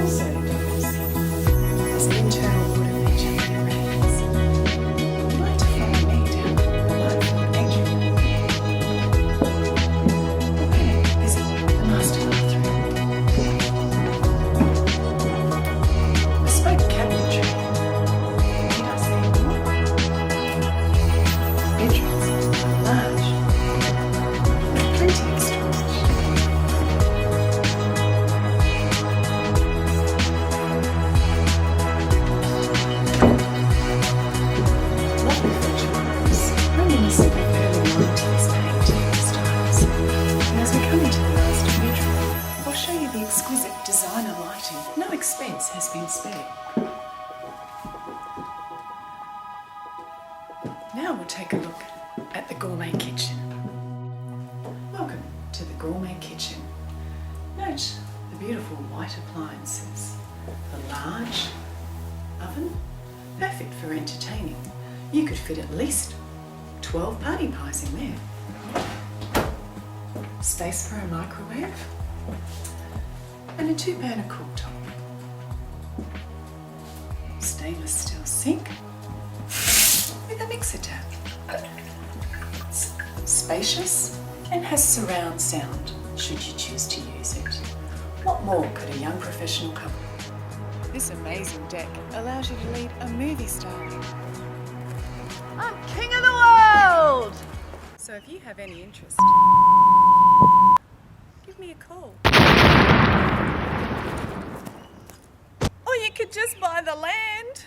also does is the internal water feature for your rains. You'd like to follow me down the delightful entry. Okay, visit the master bathroom. Bespoke cabinetry. Need I say more? Bedrooms are large, with plenty of storage. Lovely feature rooms, reminiscent of early 90s painting styles. And as we come into the last bedroom, I'll show you the exquisite designer lighting. No expense has been spared. Now we'll take a look at the gourmet kitchen. Welcome to the gourmet kitchen. Note the beautiful white appliances. The large oven, perfect for entertaining. You could fit at least 12 party pies in there. Space for a microwave and a 2-burner cooktop. Stainless steel sink with a mixer tap. It's spacious and has surround sound should you choose to use it. What more could a young professional couple? This amazing deck allows you to lead a movie style. I'm king of the world! So if you have any interest, give me a call. Or you could just buy the land.